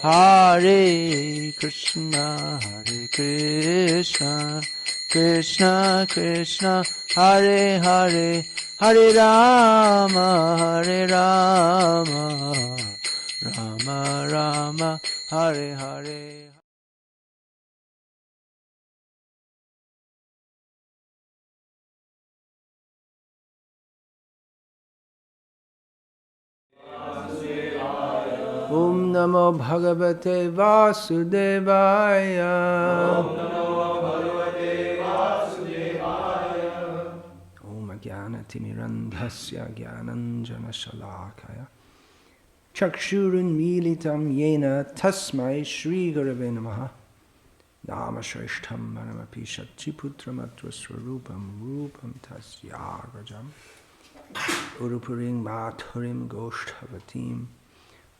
Hare Krishna, Hare Krishna, Krishna Krishna, Hare Hare, Hare Rama, Hare Rama, Rama Rama, Hare Hare. Om Namo Bhagavate Vasudevaya. Om Namo Bhagavate Vasudevaya. Om Ajnanatirmirandhasya Jnananjana Shalakaya Chakshurunmilitam Yena Tasmai Shri Gurave Namaha. Nama Shreshtham Manamapi Shatchiputram Atra Swarupam Rupam Tasyagajam Urupuring Mathurim Goshtavatim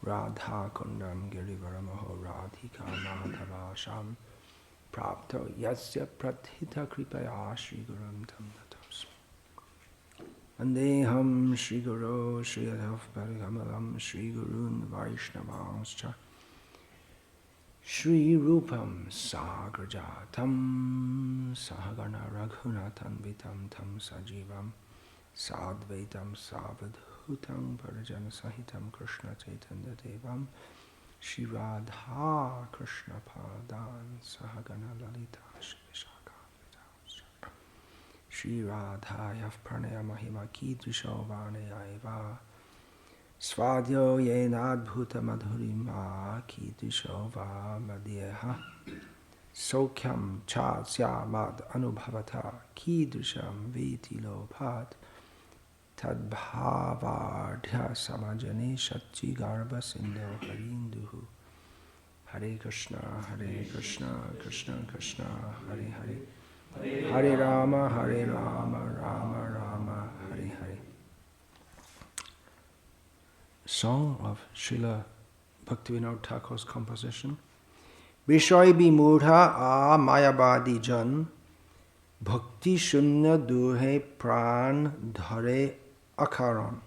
Radha Kundam Girivaramaho Radhika Madhavasham Prapto Yasya Prathita Kripaya Shri Gurum Tam Natasmi Andeham Shri Guru Shri Adhav Parikamalam Shri Gurun Vaishnavanscha Shri Rupam Sagrajatam Sahagana Raghunathan Vitam Tam Sajivam Sadvaitam Savadhutam Parajana Sahitam Krishna Chaitanya Devam Shri Radha Krishna Padan Sahagana Lalita Shvishaka Shri Radha Yav Pranaya Mahima Kidrisho Varnayaiva Svadyo Yenadbhuta Madhurima Kidrisho Madhyeha Sokyam Chatsya Mad Anubhavata Kidrisham Viti Lopat Tadbhavardhya Samajane Shatchi Garba Sindhu Harinduhu Hare Krishna, Krishna Krishna, Hare Hare, Hare Rama, Rama Rama, Hare Hare. Song of Srila Bhaktivinoda Thakur's composition. Vishoy Bimudha a Mayavadi jan Bhakti Shunya Duhe Pran Dhare Akaran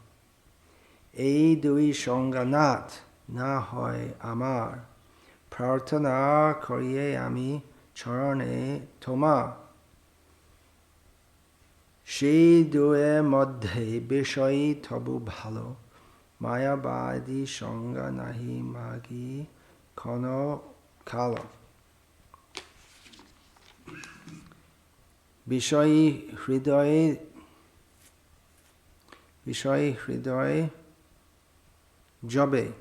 Ei Dui Shonganat Na Hoy Amar Prarthana Koriye Ami Charane Toma She Due Modhe Bishoy Tabu Bhalo Mayavadi Shonga Nahi Magi Kono Kalo Vishoy Hridoy Jobe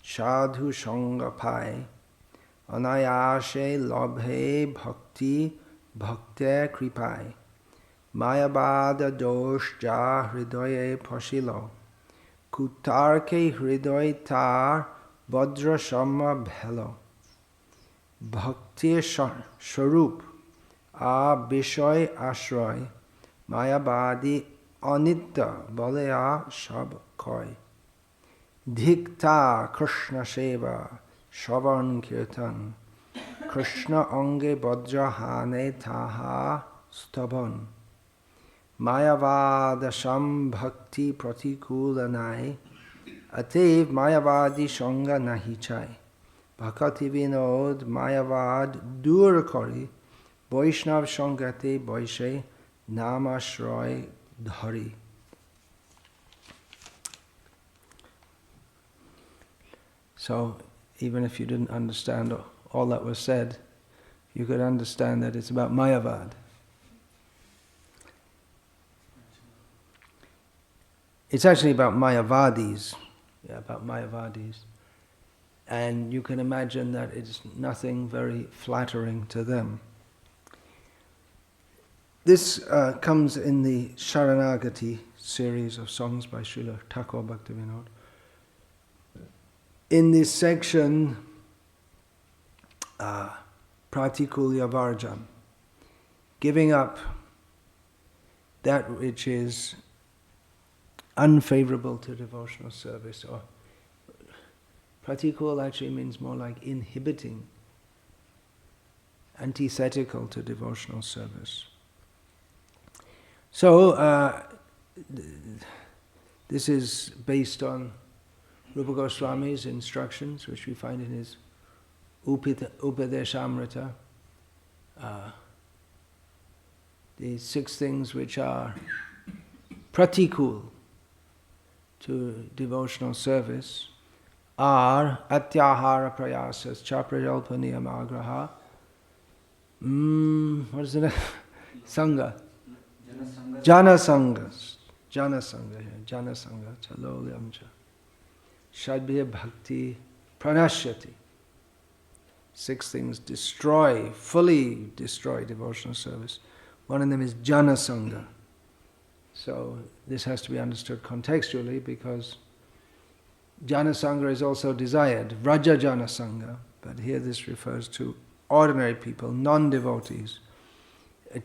Sadhu Sanga Pai Anayashe Lobhe Bhakti Bhakte Kripai Mayavada Dosh Ja Hridoye Pashilo Kutarke Hridoy Tar Vajra Shama Bhelo Bhakti Sharup A Bishoy Ashroy Mayavadi Anitya Balaya Shab Koi Dhikta Krishna Seva Shavan Kirtan Krishna Ange Vajra Hane Taha Stabhan Mayavada Sham Bhakti Pratikulanai Atev Mayavadi Shanga Nahi Chai Bhakti Vinod Mayavad Dur Kori Vaishnav Shangate Vaishe Namashroy Dhari. So, even if you didn't understand all that was said, you could understand that it's about Mayavad. It's actually about Mayavadis. Yeah, about Mayavadis. And you can imagine that it's nothing very flattering to them. This comes in the Sharanagati series of songs by Srila Thakur Bhaktivinoda. In this section, Pratikulya Varjam, giving up that which is unfavorable to devotional service, or pratikul actually means more like inhibiting, antithetical to devotional service. So, this is based on Rupa Goswami's instructions, which we find in his Upadeshamrita, the 6 things which are pratikul to devotional service are atyahara prayasas, chaprajalpa niyamagraha, what is it? Sangha. Jana sangas. Jana sangha. Jana sangha. Chalolyamcha. Shadbhya bhakti pranashyati. 6 things destroy, fully destroy devotional service. One of them is jana sangha. So this has to be understood contextually because jana sangha is also desired, vraja jana sangha, but here this refers to ordinary people, non-devotees.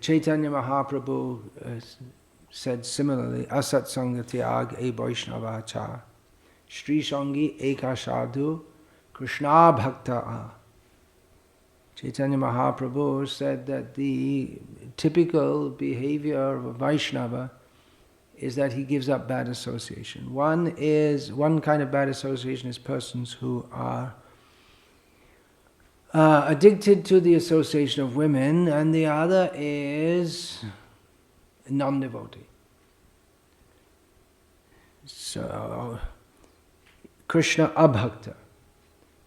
Chaitanya Mahaprabhu said similarly, asat sangha tyag e vaishnava cha, shri shangi eka sadhu, krishna bhakta. Chaitanya Mahaprabhu said that the typical behavior of a Vaishnava is that he gives up bad association. One kind of bad association is persons who are addicted to the association of women, and the other is non-devotee. So, Krishna abhakta.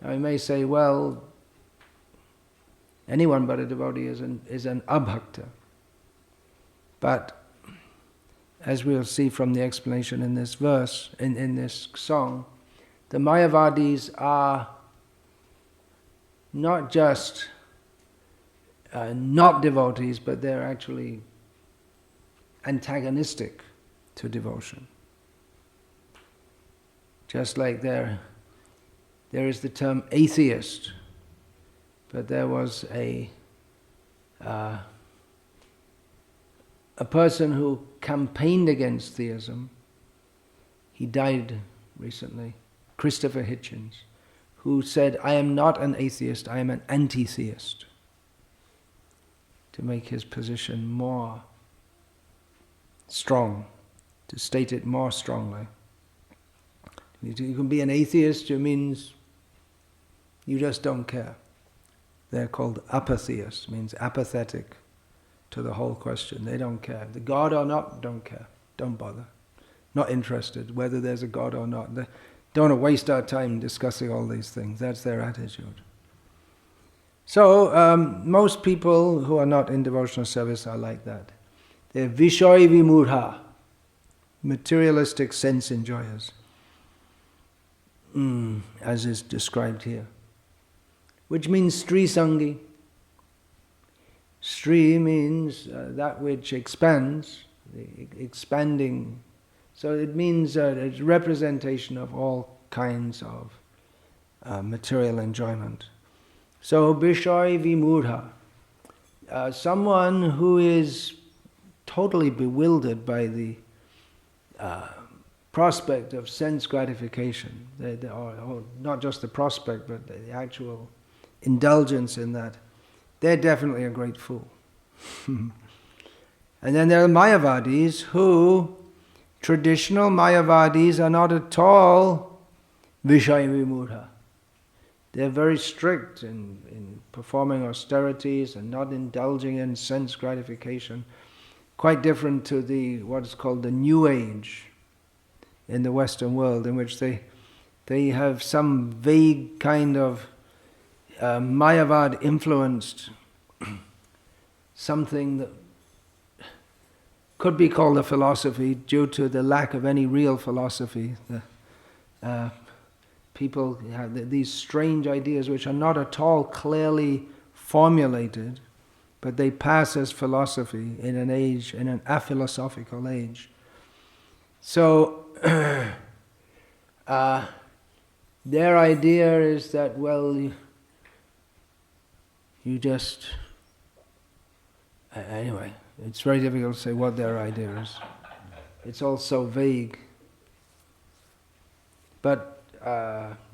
Now you may say, well, anyone but a devotee is an abhakta. But, as we'll see from the explanation in this verse, in this song, the Mayavadis are not just not devotees, but they're actually antagonistic to devotion. Just like there is the term atheist, but there was a person who campaigned against theism. He died recently, Christopher Hitchens, who said, I am not an atheist, I am an anti-theist, to make his position more strong, to state it more strongly. You can be an atheist, it means you just don't care. They're called apatheists, means apathetic to the whole question. They don't care. The God or not, don't care. Don't bother. Not interested whether there's a God or not. They don't want to waste our time discussing all these things. That's their attitude. So, most people who are not in devotional service are like that. They're vishoy vimurha, materialistic sense enjoyers, as is described here. Which means Sri Sangi. Sri means that which expands, expanding. So it means it's representation of all kinds of material enjoyment. So Vishoy Vimurha, someone who is totally bewildered by the prospect of sense gratification, or not just the prospect, but the actual indulgence in that, they're definitely a great fool. And then there are Mayavadis who, traditional Mayavadis, are not at all Vishaya Vimurha. They're very strict in performing austerities and not indulging in sense gratification. Quite different to what is called the New Age in the Western world, in which they have some vague kind of Mayavad influenced something that could be called a philosophy due to the lack of any real philosophy. People have these strange ideas which are not at all clearly formulated, but they pass as philosophy in an aphilosophical age. So their idea is that, well, you just... Anyway, it's very difficult to say what their idea is. It's all so vague. But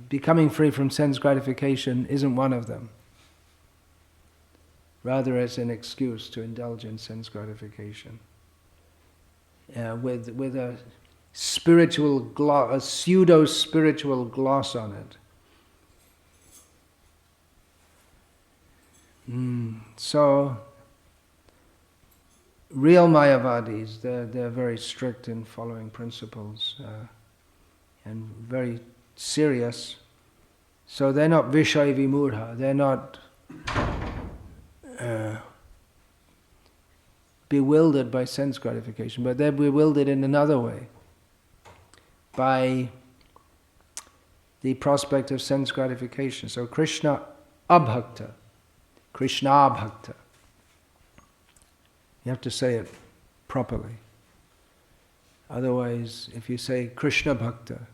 becoming free from sense gratification isn't one of them. Rather, it's an excuse to indulge in sense gratification. With a spiritual gloss, a pseudo-spiritual gloss on it. So, real Mayavadis, they're very strict in following principles and very serious. So they're not Vishaya Vimurha, they're not bewildered by sense gratification, but they're bewildered in another way, by the prospect of sense gratification. So Krishna abhakta, Krishna abhakta. You have to say it properly. Otherwise, if you say Krishna bhakta,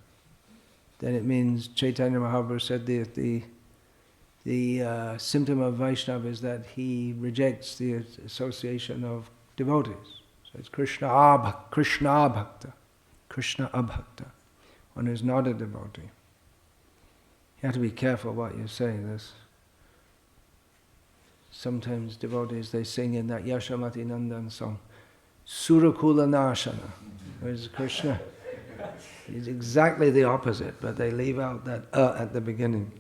then it means Chaitanya Mahaprabhu said the symptom of Vaishnava is that he rejects the association of devotees. So it's Krishna abhakta, Krishna abhakta, one who's not a devotee. You have to be careful what you say. Sometimes devotees, they sing in that Yashamati Nandan song, Surakula Nashana. Whereas Krishna is exactly the opposite, but they leave out that at the beginning.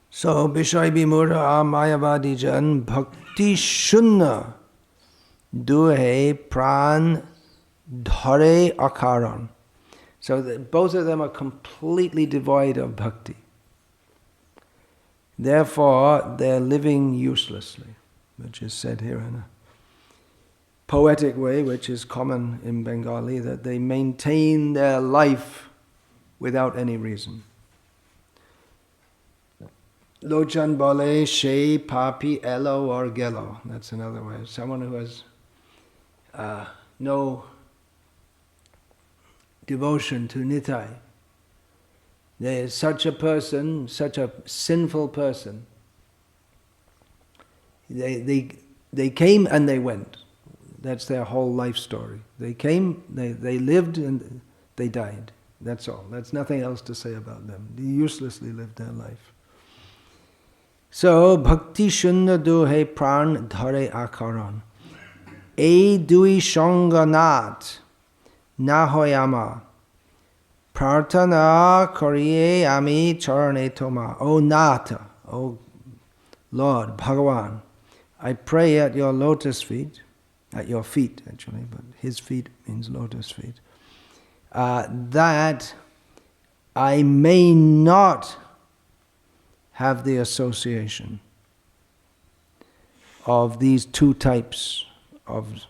So, Bishai Bimura Mayavadi Jan Bhakti Shunna Duhe Pran Dhare Akaran. So both of them are completely devoid of bhakti. Therefore, they're living uselessly, which is said here in a poetic way, which is common in Bengali, that they maintain their life without any reason. Lochan bole she papi elo or gelo. That's another way. Someone who has no devotion to Nitai. There is such a person, such a sinful person. They came and they went. That's their whole life story. They came, they lived, and they died. That's all. That's nothing else to say about them. They uselessly lived their life. So, bhakti shunna duhe pran dhare akaran. E dui shonganat na hoyama. Prarthana kariye ami charane toma. O Nata, O Lord, Bhagavan, I pray at your lotus feet, at your feet actually, but his feet means lotus feet, that I may not have the association of these two types of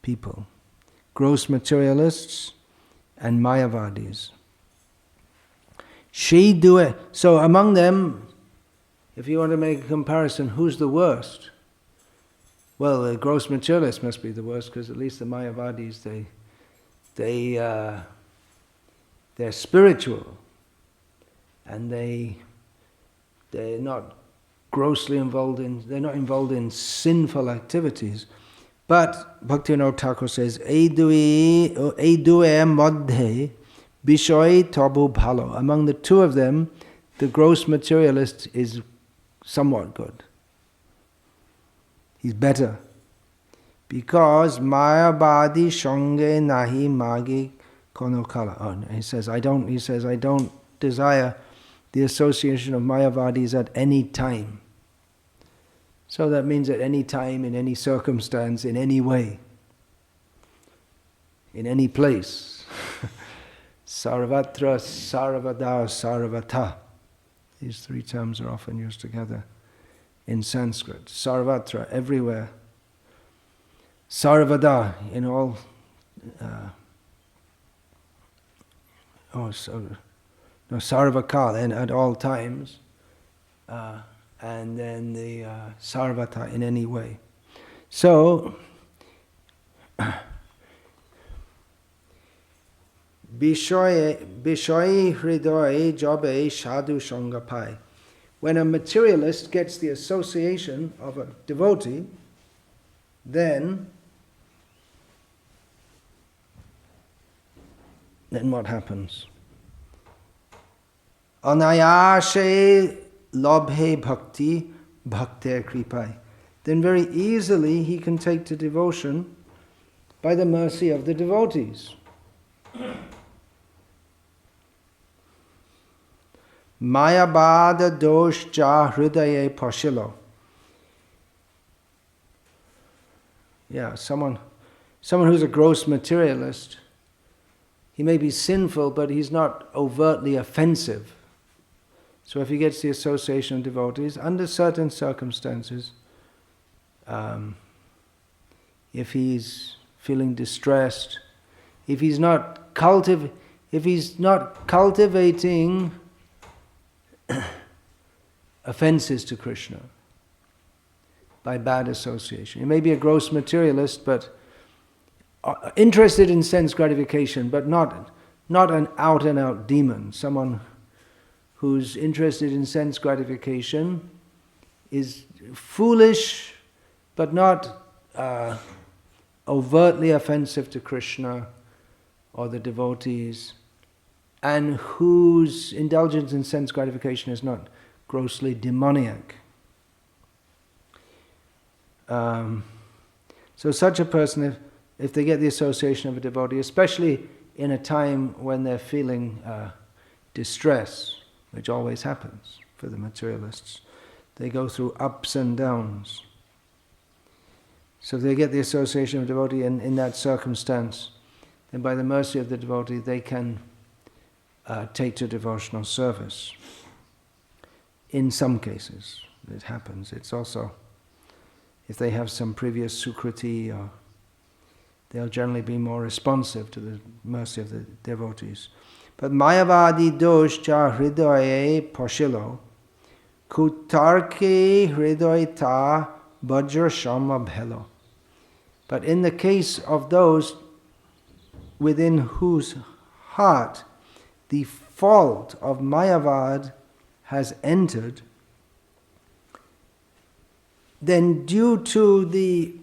people, gross materialists and Mayavadis. So among them, if you want to make a comparison, who's the worst? Well, the gross materialists must be the worst, because at least the Mayavadis, they're spiritual, and they're not grossly involved they're not involved in sinful activities. But Bhaktivinoda Thakur says, Ei due madhe bishoy tabu bhalo. Among the two of them, the gross materialist is somewhat good. He's better. Because Mayavadi shange nahi magi konokala. Oh, he says, I don't desire the association of Mayavadis at any time. So that means at any time, in any circumstance, in any way, in any place. Sarvatra, sarvada, sarvata. These three terms are often used together in Sanskrit. Sarvatra, everywhere. Sarvada, in all... sarvakal, and at all times. And then the sarvata, in any way. So, Bishoy hridoy jobe sadhu sangapai. When a materialist gets the association of a devotee, then what happens? Anayashe labhe bhakti bhaktir kripai, then very easily he can take to devotion by the mercy of the devotees. Mayavada dosh ja hridaye pashilo. Yeah, someone who's a gross materialist, he may be sinful, but he's not overtly offensive. So if he gets the association of devotees, under certain circumstances, if he's feeling distressed, if he's not cultivating offenses to Krishna by bad association. He may be a gross materialist, but interested in sense gratification, but not an out-and-out demon. Someone who's interested in sense gratification is foolish, but not overtly offensive to Krishna or the devotees, and whose indulgence in sense gratification is not grossly demoniac. So such a person, if they get the association of a devotee, especially in a time when they're feeling distress, which always happens for the materialists, they go through ups and downs. So if they get the association of a devotee in that circumstance, then by the mercy of the devotee they can take to devotional service. In some cases, it happens. It's also, if they have some previous sukriti, they'll generally be more responsive to the mercy of the devotees. But Mayavadi dosh cha hridaye pashilo, kutarke hridaye ta bajra shama bhelo. But in the case of those within whose heart the fault of Mayavad has entered, then due to the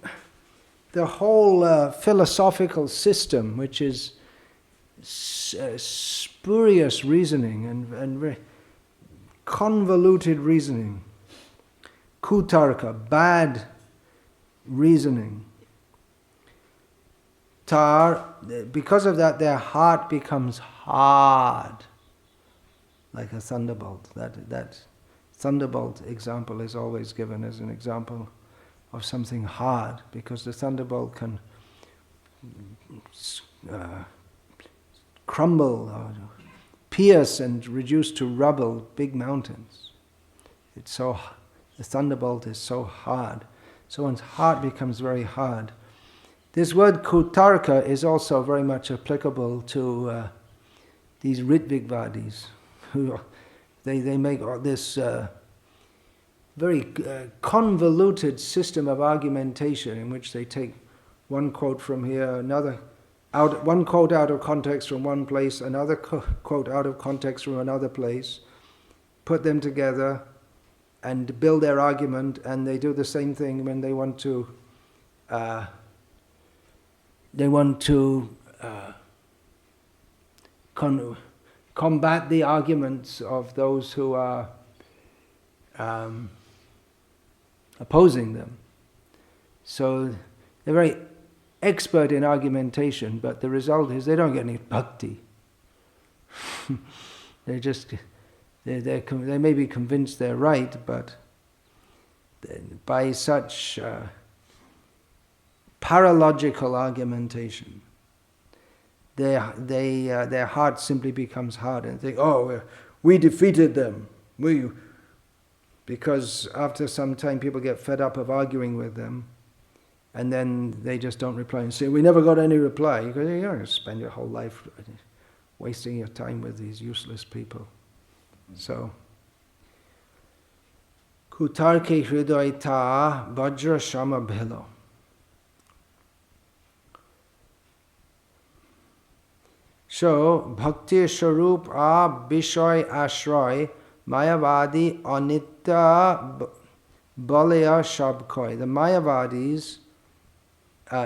whole philosophical system, which is spurious reasoning and very convoluted reasoning, kutarka, bad reasoning, because of that their heart becomes hard, like a thunderbolt. That thunderbolt example is always given as an example of something hard, because the thunderbolt can crumble or pierce and reduce to rubble big mountains. The thunderbolt is so hard, so one's heart becomes very hard. This word kutarka is also very much applicable to these Ritvigvadis, who they make all this very convoluted system of argumentation in which they take one quote from here, one quote out of context from one place, another quote out of context from another place, put them together and build their argument, and they do the same thing when they want to combat the arguments of those who are opposing them. So they're very expert in argumentation, but the result is they don't get any bhakti. They may be convinced they're right, but by such paralogical argumentation, their heart simply becomes hard and think, oh, we defeated them. Because after some time people get fed up of arguing with them, and then they just don't reply and say, we never got any reply. You go, you're going to spend your whole life wasting your time with these useless people. So, kutarke hriday ta vajra shama bhelo. So, bhakti sharup a bishoy ashroy Mayavadi anitya balaya shabkoi. The Mayavadis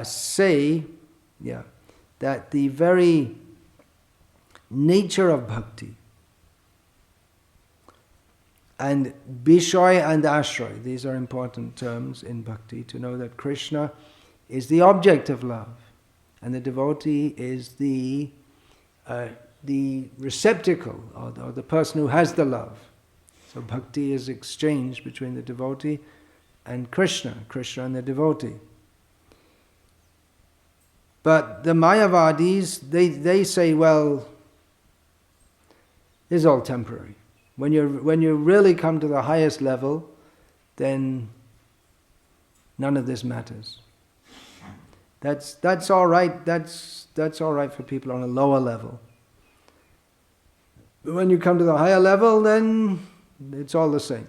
say that the very nature of bhakti And Bishoy and Ashray, these are important terms in bhakti, to know that Krishna is the object of love, and the devotee is the receptacle, or the person who has the love. So bhakti is exchanged between the devotee and Krishna and the devotee. But the Mayavadis, they say, well, this is all temporary. When you really come to the highest level, then none of this matters. That's all right. That's all right for people on a lower level. But when you come to the higher level, then it's all the same.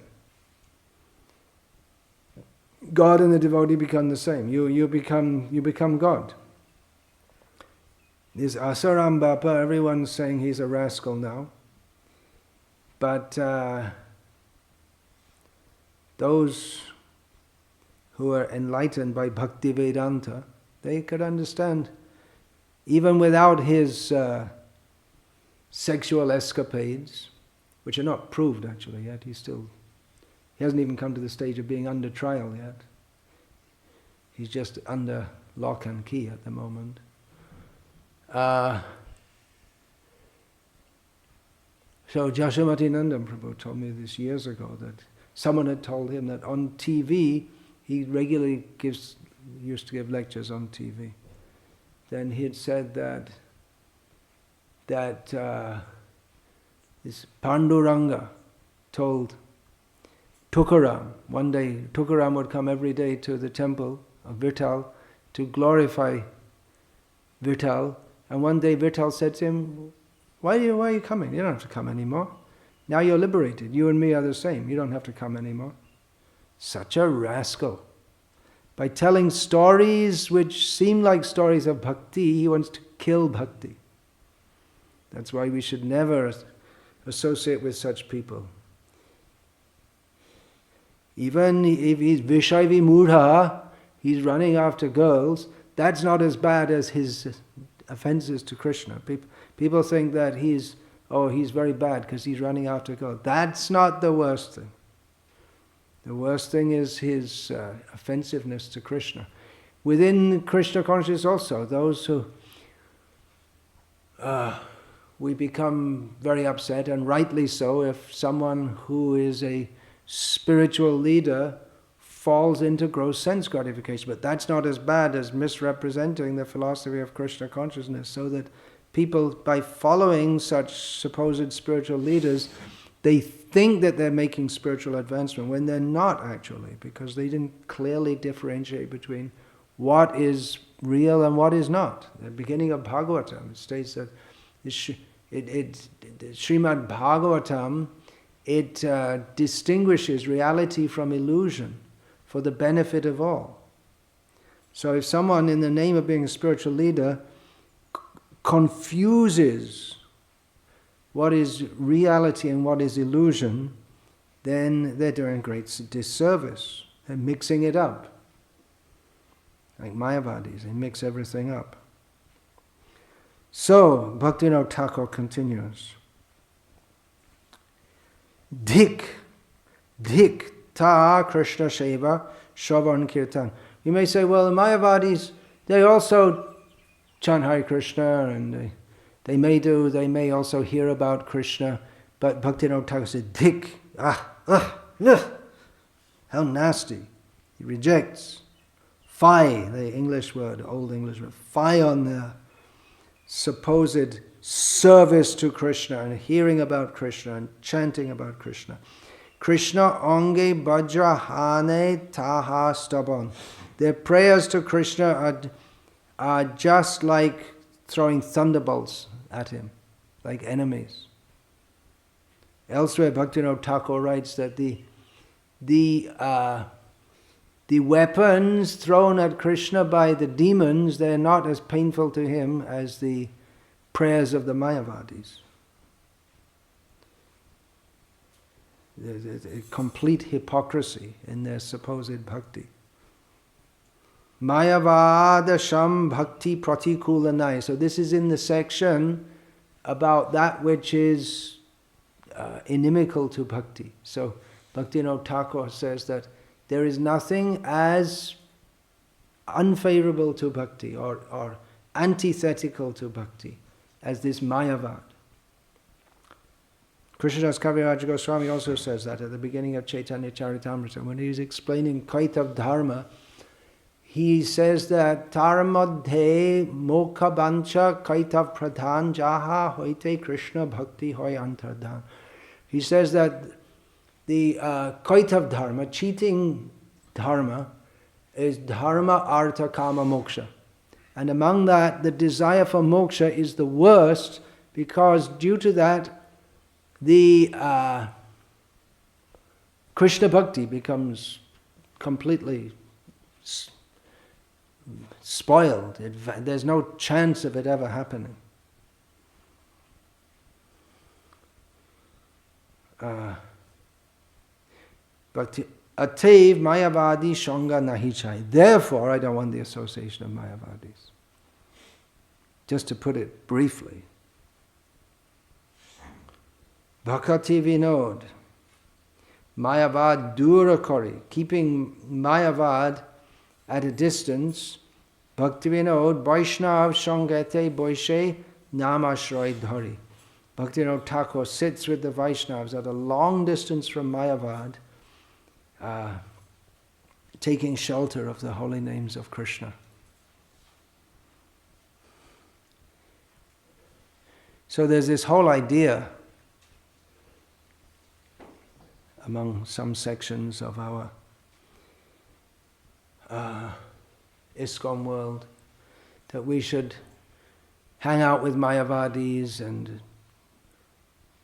God and the devotee become the same. You become God. This Asaram Bapa, everyone's saying he's a rascal now. But those who are enlightened by Bhakti Vedanta, they could understand, even without his sexual escapades, which are not proved actually yet. He hasn't even come to the stage of being under trial yet. He's just under lock and key at the moment. So Jashamati Nandan Prabhu told me this years ago, that someone had told him that on TV, he regularly used to give lectures on TV. Then he had said that this Panduranga told Tukaram, one day Tukaram would come every day to the temple of Vitthal to glorify Vitthal, and one day Vitthal said to him, why are you coming? You don't have to come anymore. Now you're liberated. You and me are the same. You don't have to come anymore. Such a rascal. By telling stories which seem like stories of bhakti, he wants to kill bhakti. That's why we should never associate with such people. Even if he's Vishaivi Mudha, he's running after girls, that's not as bad as his offenses to Krishna. People think that he's very bad because he's running after girls. That's not the worst thing. The worst thing is his offensiveness to Krishna. Within Krishna consciousness also, those who we become very upset, and rightly so, if someone who is a spiritual leader falls into gross sense gratification. But that's not as bad as misrepresenting the philosophy of Krishna consciousness, so that people, by following such supposed spiritual leaders, they think that they're making spiritual advancement when they're not actually, because they didn't clearly differentiate between what is real and what is not. At the beginning of Bhagavatam, it states that Srimad Bhagavatam, it distinguishes reality from illusion for the benefit of all. So if someone, in the name of being a spiritual leader, confuses what is reality and what is illusion, then they're doing great disservice. They're mixing it up. Like Mayavadis, they mix everything up. So, Bhaktivinoda Thakur continues. Dhik ta Krishna Sheva Shravan Kirtan. You may say, well, the Mayavadis, they also chant Hare Krishna, and they may also hear about Krishna, but Bhaktivinoda Thakur said, Dhik, how nasty. He rejects. Fie, the English word, old English word, fie on the supposed service to Krishna and hearing about Krishna and chanting about Krishna. Krishna onge bajrahane taha stabon. Their prayers to Krishna are just like throwing thunderbolts at him, like enemies. Elsewhere, Bhaktivinoda Thakur writes that the weapons thrown at Krishna by the demons, they're not as painful to him as the prayers of the Mayavadis. There's a complete hypocrisy in their supposed bhakti. Mayavada sham bhakti pratikulanai. So this is in the section about that which is inimical to bhakti. So Bhaktivinoda Thakur says that there is nothing as unfavorable to bhakti or antithetical to bhakti as this Mayavad. Krishnadas Kaviraj Goswami also says that at the beginning of Chaitanya Charitamrita, when he's explaining Kaitav Dharma, he says that Taramadhe Mokha Bancha Kaitav Pradhan Jaha Hoite Krishna Bhakti Hoy Antardhan. He says that the Kaitav Dharma, cheating dharma, is dharma, artha, kama, moksha. And among that, the desire for moksha is the worst, because due to that, the Krishna Bhakti becomes completely spoiled. There's no chance of it ever happening. But Atev Mayavadi Shanga Nahichai. Therefore, I don't want the association of Mayavadis. Just to put it briefly. Bhakti Vinod, Mayavad Durakari, keeping Mayavad at a distance. Bhakti Vinod, Vaishnav Shangate Boishe Namashroy Dhari. Bhakti Vinod Thakur sits with the Vaishnavas at a long distance from Mayavad, taking shelter of the holy names of Krishna. So there's this whole idea among some sections of our ISKCON world that we should hang out with Mayavadis and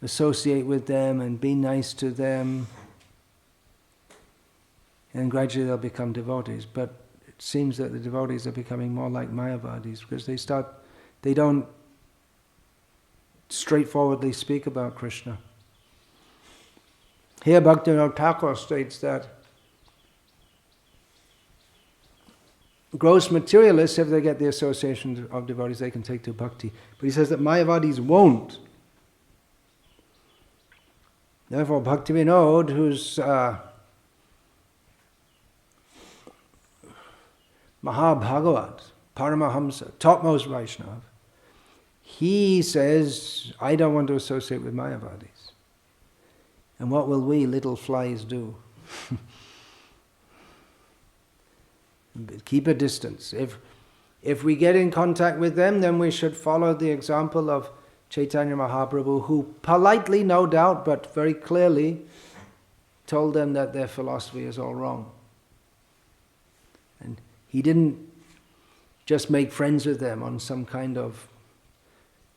associate with them and be nice to them, and gradually they'll become devotees. But it seems that the devotees are becoming more like Mayavadis because they don't straightforwardly speak about Krishna. Here Bhaktivinoda Thakur states that gross materialists, if they get the association of devotees, they can take to bhakti. But he says that Mayavadis won't. Therefore, Bhaktivinoda, who's Mahabhagavat, Paramahamsa, topmost Vaishnava, he says, I don't want to associate with Mayavadis. And what will we little flies do? Keep a distance. If we get in contact with them, then we should follow the example of Chaitanya Mahaprabhu, who politely, no doubt, but very clearly told them that their philosophy is all wrong. And he didn't just make friends with them on some kind of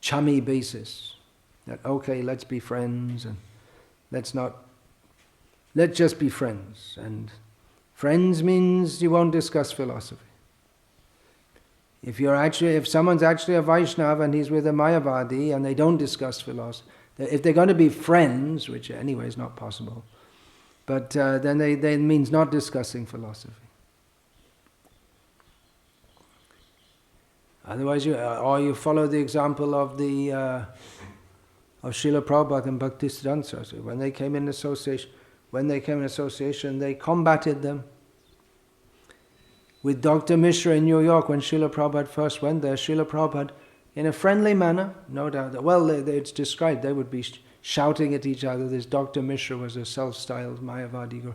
chummy basis. That, okay, let's be friends, and let's just be friends. And friends means you won't discuss philosophy. If someone's actually a Vaishnava and he's with a Mayavadi and they don't discuss philosophy, if they're going to be friends, which anyway is not possible, but then they means not discussing philosophy. Otherwise, you follow the example of Srila Prabhupada and Bhaktisiddhanta Saraswati. When they came in association, they combated them. With Dr. Mishra in New York, when Srila Prabhupada first went there, Srila Prabhupada, in a friendly manner, no doubt, it's described, they would be shouting at each other. This Dr. Mishra was a self-styled Mayavadi guru.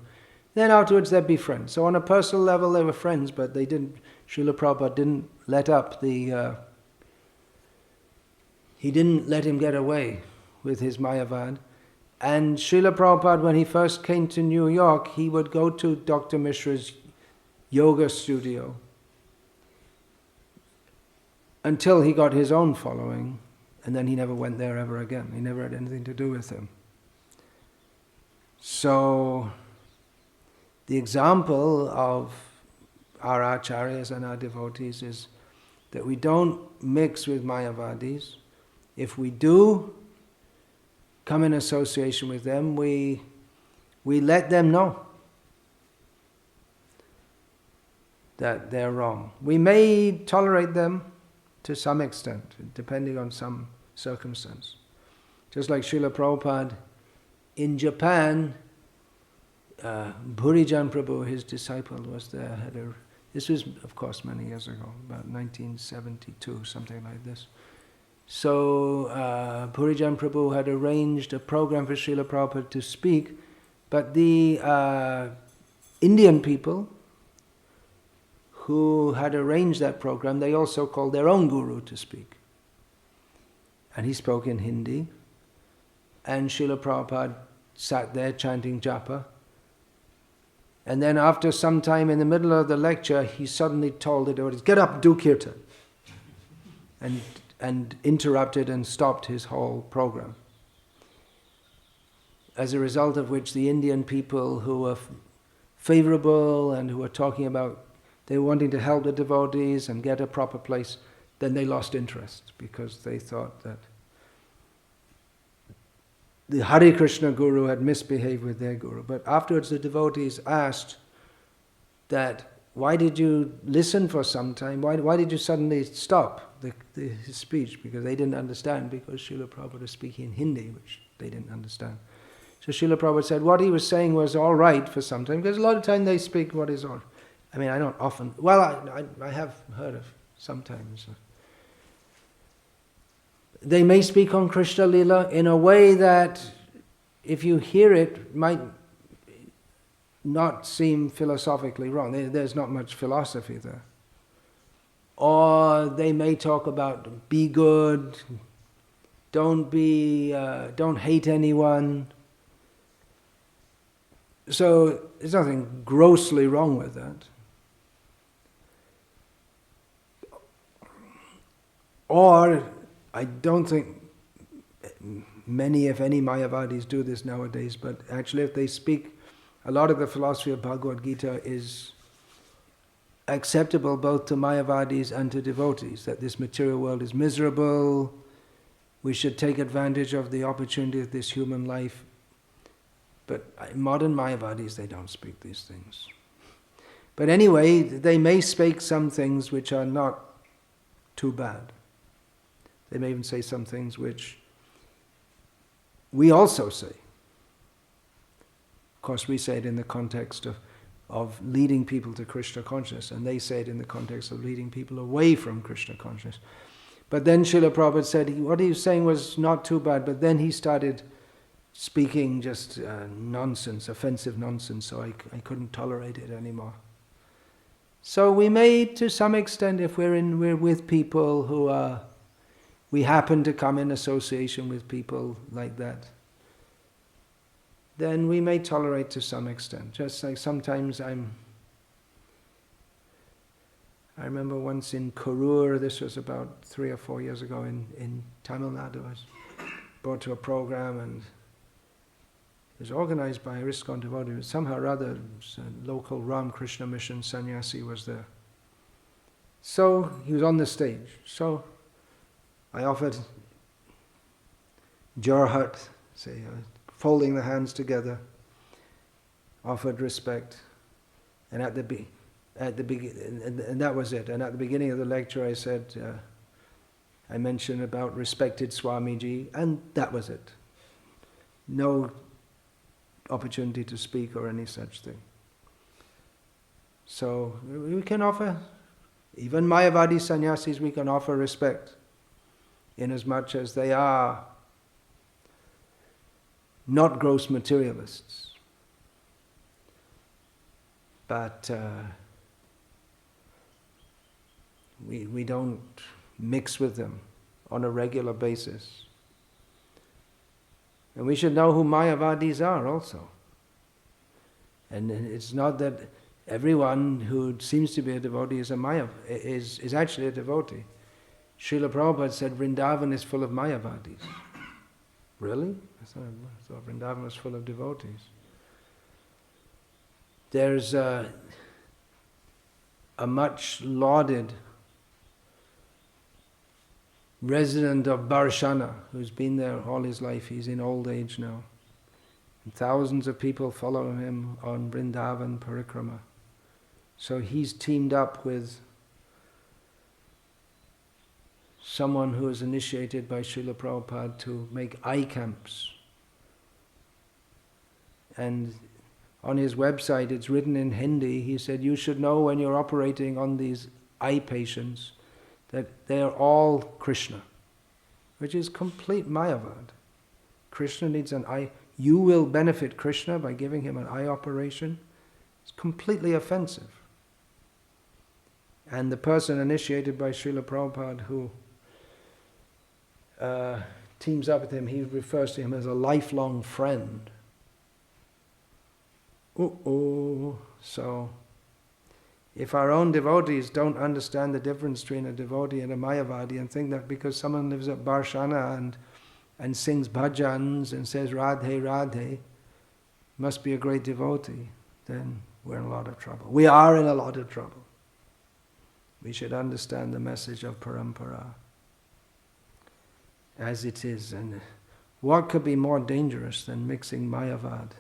Then afterwards they'd be friends. So on a personal level they were friends, but Srila Prabhupada didn't let up he didn't let him get away with his Mayavad. And Srila Prabhupada, when he first came to New York, he would go to Dr. Mishra's yoga studio until he got his own following, and then he never went there ever again. He never had anything to do with him. So the example of our acharyas and our devotees is that we don't mix with Mayavadis. If we do come in association with them, we let them know that they're wrong. We may tolerate them to some extent, depending on some circumstance. Just like Srila Prabhupada in Japan, Bhurijan Prabhu, his disciple, was there. This was, of course, many years ago, about 1972, something like this. So Bhurijan Prabhu had arranged a program for Srila Prabhupada to speak, but the Indian people who had arranged that program, they also called their own guru to speak. And he spoke in Hindi, and Srila Prabhupada sat there chanting japa. And then after some time in the middle of the lecture, he suddenly told the devotees, "Get up, do kirtan." And interrupted and stopped his whole program. As a result of which the Indian people who were favorable and who were talking about, they were wanting to help the devotees and get a proper place, then they lost interest because they thought that the Hare Krishna guru had misbehaved with their guru. But afterwards the devotees asked that, why did you listen for some time? Why did you suddenly stop his speech? Because they didn't understand, because Srila Prabhupada was speaking in Hindi, which they didn't understand. So Srila Prabhupada said what he was saying was all right for some time, because a lot of time they speak what is all. I mean, I don't often, well, I have heard of sometimes. They may speak on Krishna Lila in a way that, if you hear it, might not seem philosophically wrong. There's not much philosophy there. Or they may talk about be good, don't hate anyone. So there's nothing grossly wrong with that. Or I don't think many, if any, Mayavadis do this nowadays, but actually if they speak, a lot of the philosophy of Bhagavad Gita is acceptable both to Mayavadis and to devotees, that this material world is miserable, we should take advantage of the opportunity of this human life. But modern Mayavadis, they don't speak these things. But anyway, they may speak some things which are not too bad. They may even say some things which we also say. Of course, we say it in the context of leading people to Krishna consciousness, and they say it in the context of leading people away from Krishna consciousness. But then Srila Prabhupada said what he was saying was not too bad, but then he started speaking just nonsense, offensive nonsense, so I couldn't tolerate it anymore. So we may, to some extent, if we're with people who we happen to come in association with people like that, then we may tolerate to some extent. Just like sometimes I remember once in Kurur, this was about 3 or 4 years ago in Tamil Nadu, I was brought to a program, and it was organized by a ISKCON devotee. Somehow or other, a local Ram Krishna mission sannyasi was there. So he was on the stage. So I offered Jorhat, say, folding the hands together, offered respect, and and that was it. And at the beginning of the lecture, I said, I mentioned about respected Swamiji, and that was it. No opportunity to speak or any such thing. So we can offer, even Mayavadi sannyasis, we can offer respect, inasmuch as they are not gross materialists. But we don't mix with them on a regular basis. And we should know who Mayavadis are also. And it's not that everyone who seems to be a devotee is actually a devotee. Srila Prabhupada said Vrindavan is full of Mayavadis. Really? I thought Vrindavan was full of devotees. There's a much lauded resident of Barshana who's been there all his life. He's in old age now. And thousands of people follow him on Vrindavan Parikrama. So he's teamed up with someone who is initiated by Srila Prabhupada to make eye camps And on his website, it's written in Hindi. He said, you should know when you're operating on these eye patients that they are all Krishna, which is complete Mayavad. Krishna needs an eye. You will benefit Krishna by giving him an eye operation. It's completely offensive. And the person initiated by Srila Prabhupada who teams up with him, he refers to him as a lifelong friend. So, if our own devotees don't understand the difference between a devotee and a Mayavadi and think that because someone lives at Barshana and sings bhajans and says Radhe Radhe, must be a great devotee, then we're in a lot of trouble. We are in a lot of trouble. We should understand the message of Parampara as it is. And what could be more dangerous than mixing Mayavad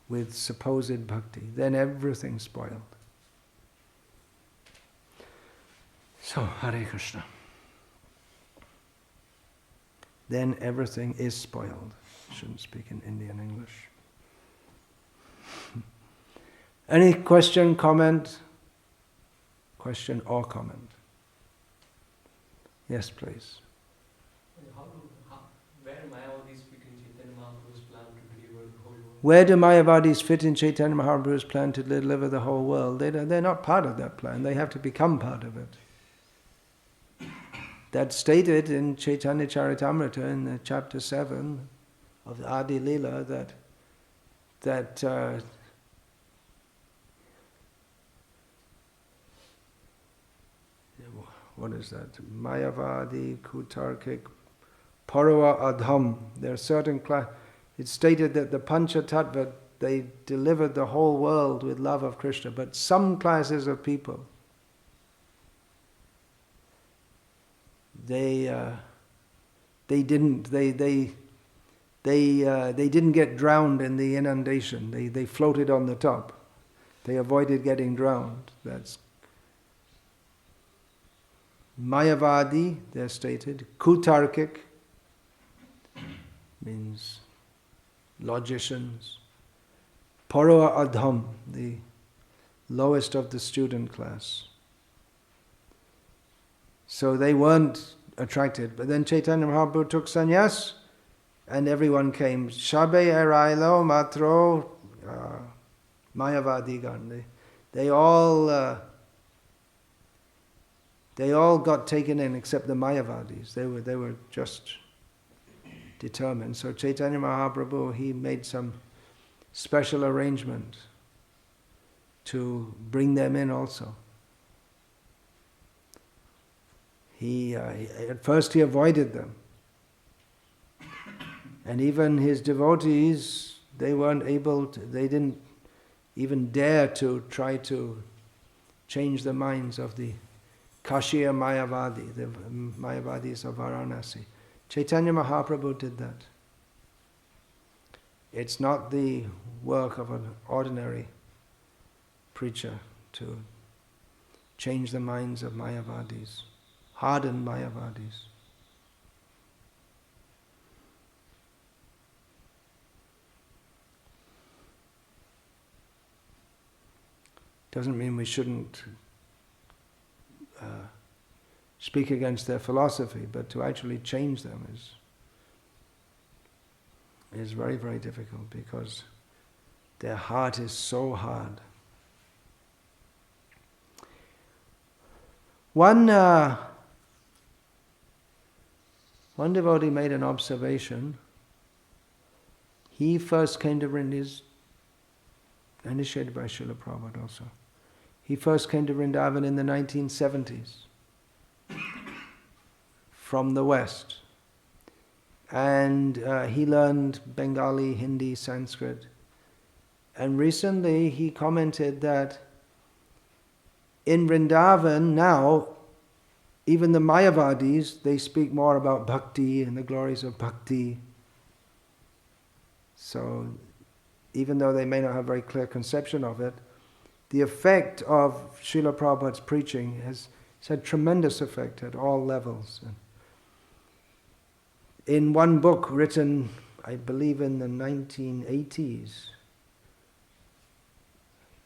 with supposed bhakti? Then everything's spoiled. So, Hare Krishna. Then everything is spoiled. Shouldn't speak in Indian English. Any question, comment? Question or comment? Yes, please. Where Mayavadis fit in Chaitanya Mahaprabhu's plan to deliver the whole world? Where do Mayavadis fit in Chaitanya Mahaprabhu's plan to deliver the whole world? They're not part of that plan. They have to become part of it. That's stated in Chaitanya Charitamrita in chapter 7 of the Adi Leela that what is that? Mayavadi, Kutarkik, Parava Adham. There are certain it's stated that the Pancha Tattva, they delivered the whole world with love of Krishna, but some classes of people, they didn't get drowned in the inundation. They floated on the top. They avoided getting drowned. That's Mayavadi, they're stated. Kutarkik means logicians. Parava Adham, the lowest of the student class. So they weren't attracted. But then Chaitanya Mahaprabhu took sannyas and everyone came. Shabe Erailo Matro Mayavadi Gandhi. They all got taken in except the Mayavadis. They were just determined. So Chaitanya Mahaprabhu, he made some special arrangement to bring them in also. At first he avoided them. And even his devotees, they didn't even dare to try to change the minds of the Kashiya Mayavadi, the Mayavadis of Varanasi. Chaitanya Mahaprabhu did that. It's not the work of an ordinary preacher to change the minds of Mayavadis, hardened Mayavadis. Doesn't mean we shouldn't speak against their philosophy, but to actually change them is very, very difficult because their heart is so hard. One devotee made an observation. He first came to Vrindavan, initiated by Srila Prabhupada also. He first came to Vrindavan in the 1970s from the West. And he learned Bengali, Hindi, Sanskrit. And recently he commented that in Vrindavan now, even the Mayavadis, they speak more about bhakti and the glories of bhakti. So even though they may not have a very clear conception of it, the effect of Srila Prabhupada's preaching has had tremendous effect at all levels. In one book written I believe in the 1980s,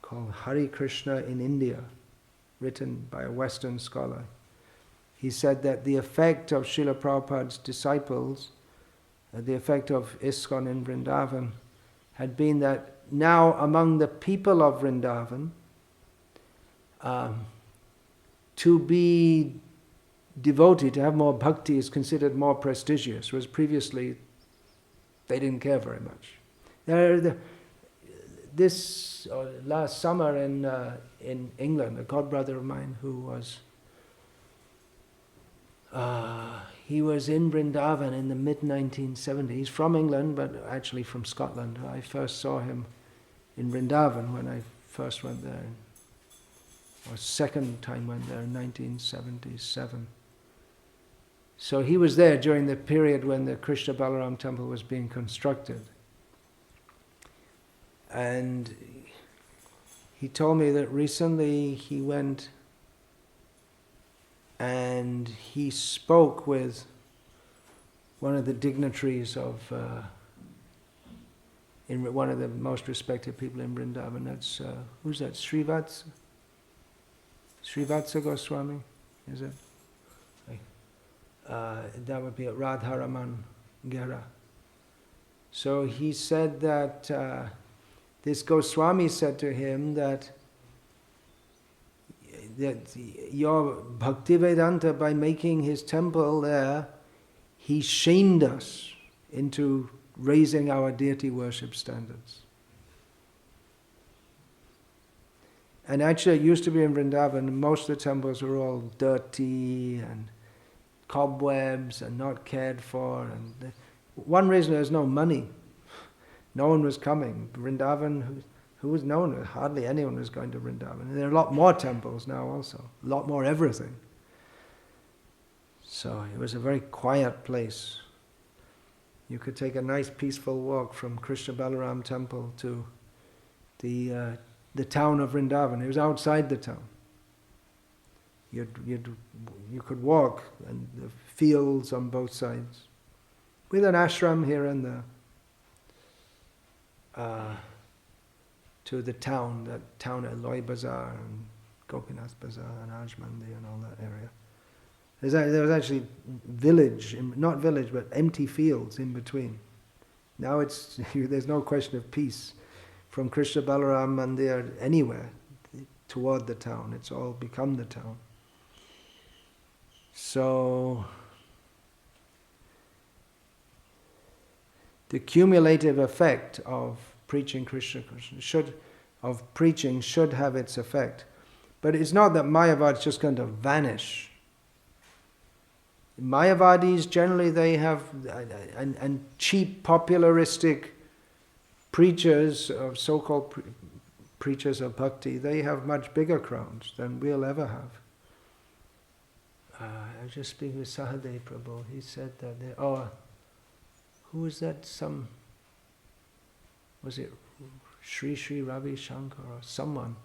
called Hare Krishna in India, written by a Western scholar. He said that the effect of Srila Prabhupada's disciples, the effect of ISKCON in Vrindavan, had been that now among the people of Vrindavan, to be devotee, to have more bhakti is considered more prestigious, whereas previously they didn't care very much. Last summer in England, a godbrother of mine who was he was in Vrindavan in the mid-1970s. He's from England, but actually from Scotland. I first saw him in Vrindavan when I first went there, or second time went there in 1977. So he was there during the period when the Krishna Balaram temple was being constructed. And he told me that recently he went and he spoke with one of the dignitaries of, one of the most respected people in Vrindavan. That's, who's that, Srivatsa Goswami, is it? That would be Radharaman Gera. So he said that this Goswami said to him that your Bhaktivedanta, by making his temple there, he shamed us into raising our deity worship standards. And actually it used to be in Vrindavan, most of the temples were all dirty and cobwebs and not cared for. And one reason, there's no money. No one was coming. Vrindavan, who was known? Hardly anyone was going to Vrindavan. And there are a lot more temples now also, a lot more everything. So it was a very quiet place. You could take a nice peaceful walk from Krishna Balaram temple to the town of Vrindavan. It was outside the town. You could walk, and the fields on both sides, with an ashram here and there, to the town, that town at Loi Bazaar and Gopinath Bazaar and Ajmandi and all that area. There was actually village, not village, but empty fields in between. Now there's no question of peace. From Krishna Balaram Mandir anywhere toward the town, it's all become the town. So the cumulative effect of preaching Krishna should have its effect. But it's not that Mayavadi is just going to vanish. Mayavadis generally, they have, and cheap popularistic preachers of so-called preachers of bhakti, they have much bigger crowds than we'll ever have. I was just speaking with Sahadev Prabhu. He said that who was that? Was it Sri Ravi Shankar or someone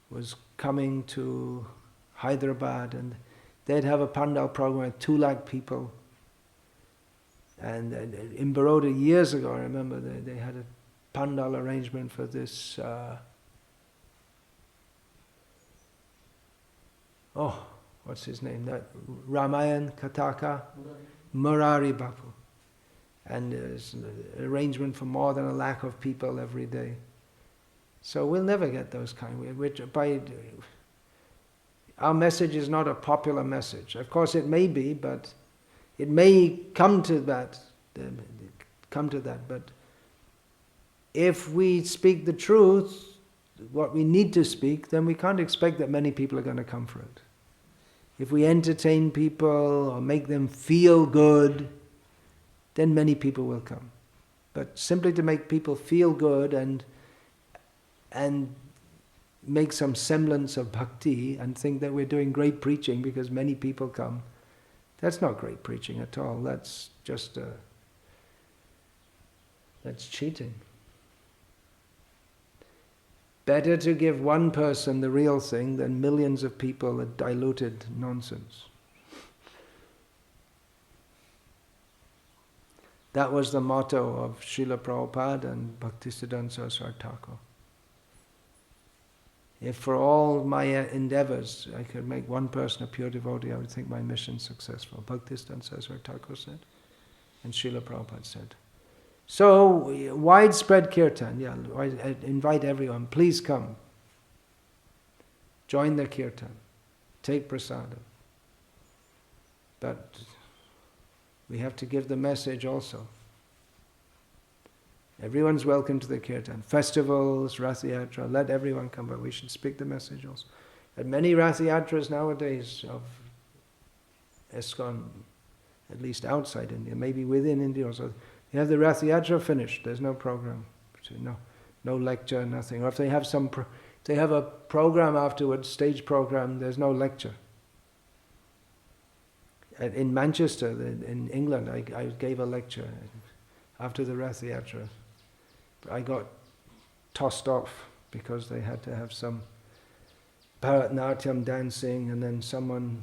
was coming to Hyderabad, and they'd have a pandal program with 2 lakh people. And in Baroda years ago, I remember they had a pandal arrangement for this. What's his name? That Ramayan Kataka, Murari Bapu. And there's an arrangement for more than 1 lakh of people every day. So we'll never get those kind. Our message is not a popular message. Of course it may be, but it may come to that. But if we speak the truth, what we need to speak, then we can't expect that many people are going to come for it. If we entertain people or make them feel good, then many people will come. But simply to make people feel good and make some semblance of bhakti and think that we're doing great preaching because many people come, that's not great preaching at all. That's just that's cheating. Better to give one person the real thing than millions of people a diluted nonsense. That was the motto of Srila Prabhupada and Bhaktisiddhanta Saraswati Thakur. If for all my endeavors I could make one person a pure devotee, I would think my mission successful. Bhaktisiddhanta Saraswati Thakur said, and Srila Prabhupada said. So, widespread kirtan, yeah, I invite everyone, please come. Join the kirtan, take prasadam. But we have to give the message also. Everyone's welcome to the kirtan. Festivals, Rath Yatra, let everyone come, but we should speak the message also. At many Rath Yatras nowadays of ISKCON, at least outside India, maybe within India also, you have the Rath Yatra finished, there's no program, no lecture, nothing. Or if they have they have a program afterwards, stage program, there's no lecture. In Manchester, in England, I gave a lecture after the Rath Yatra. I got tossed off because they had to have some Bharatanatyam dancing and then someone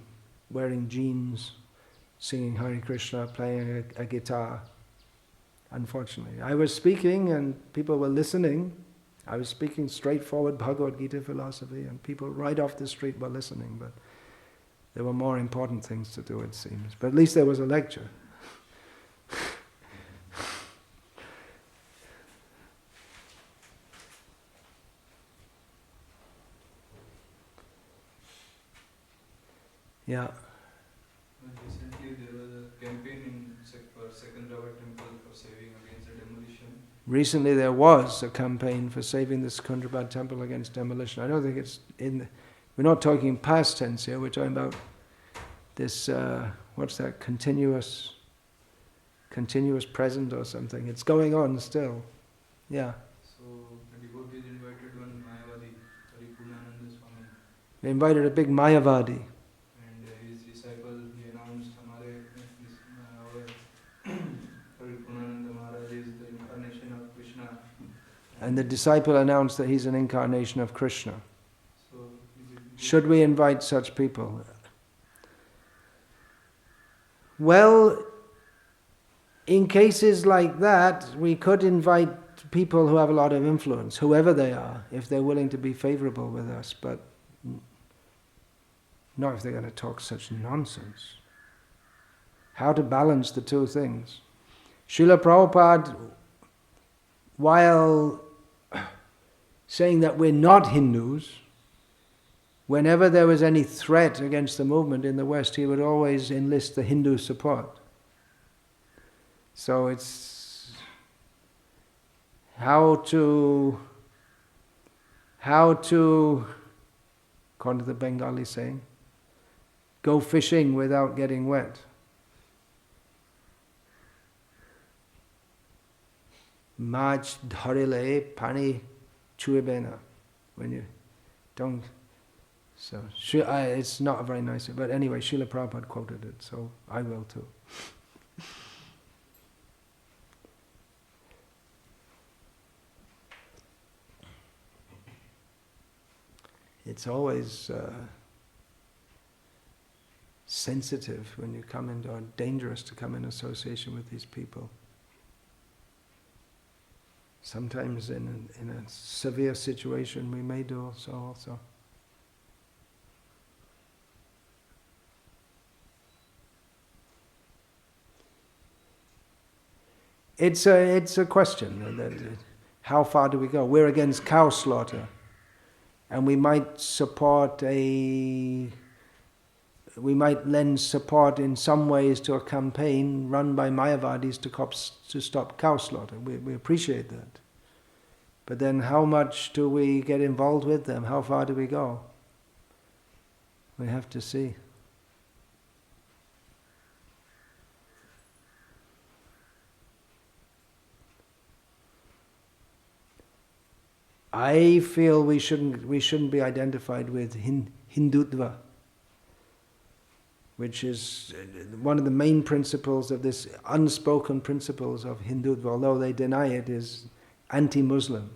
wearing jeans, singing Hare Krishna, playing a guitar. Unfortunately, I was speaking and people were listening. I was speaking straightforward Bhagavad Gita philosophy and people right off the street were listening, but there were more important things to do, it seems. But at least there was a lecture. Yeah. Recently there was a campaign for Secunderabad temple for saving against the demolition. Recently there was a campaign for saving the Secunderabad temple against demolition. I don't think it's we're not talking past tense here, we're talking about this, what's that, continuous present or something. It's going on still. Yeah. So the devotees invited one Mayavadi, Paripunananda Swami. They invited a big Mayavadi. And his disciple, he announced, Paripunananda Maharaj is the incarnation of Krishna. And the disciple announced that he's an incarnation of Krishna. So, should we invite such people? Well, in cases like that, we could invite people who have a lot of influence, whoever they are, if they're willing to be favorable with us, but not if they're going to talk such nonsense. How to balance the two things. Srila Prabhupada, while saying that we're not Hindus, whenever there was any threat against the movement in the West, he would always enlist the Hindu support. So it's how to, according to the Bengali saying, go fishing without getting wet. Mach dharile pani chuebe na. When you don't. So it's not a very nice, but anyway, Srila Prabhupada quoted it, so I will too. It's always sensitive when you come into, or dangerous to come in association with these people. Sometimes in a severe situation we may do so also. It's a question that how far do we go? We're against cow slaughter, and we might lend support in some ways to a campaign run by Mayavadis to stop cow slaughter. We appreciate that. But then how much do we get involved with them? How far do we go? We have to see. I feel we shouldn't be identified with Hindutva, which is one of the main principles of this unspoken principles of Hindutva, although they deny it, is anti-Muslim.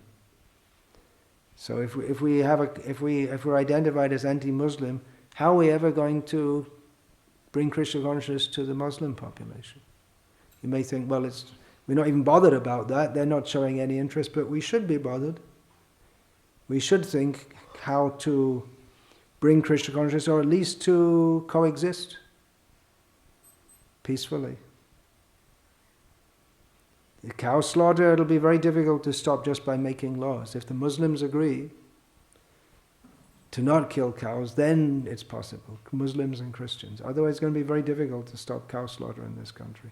So if we're identified as anti-Muslim, how are we ever going to bring Krishna consciousness to the Muslim population? You may think, well, We're not even bothered about that. They're not showing any interest, but we should be bothered. We should think how to bring Krishna consciousness, or at least to coexist peacefully. The cow slaughter, it'll be very difficult to stop just by making laws. If the Muslims agree to not kill cows, then it's possible, Muslims and Christians. Otherwise it's going to be very difficult to stop cow slaughter in this country.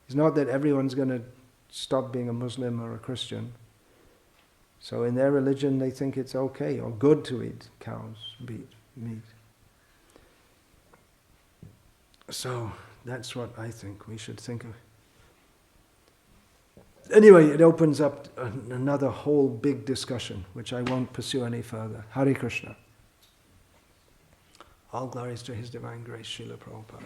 It's not that everyone's going to stop being a Muslim or a Christian. So in their religion they think it's okay or good to eat cows' meat. So that's what I think we should think of. Anyway, it opens up another whole big discussion, which I won't pursue any further. Hare Krishna. All glories to His Divine Grace, Srila Prabhupada.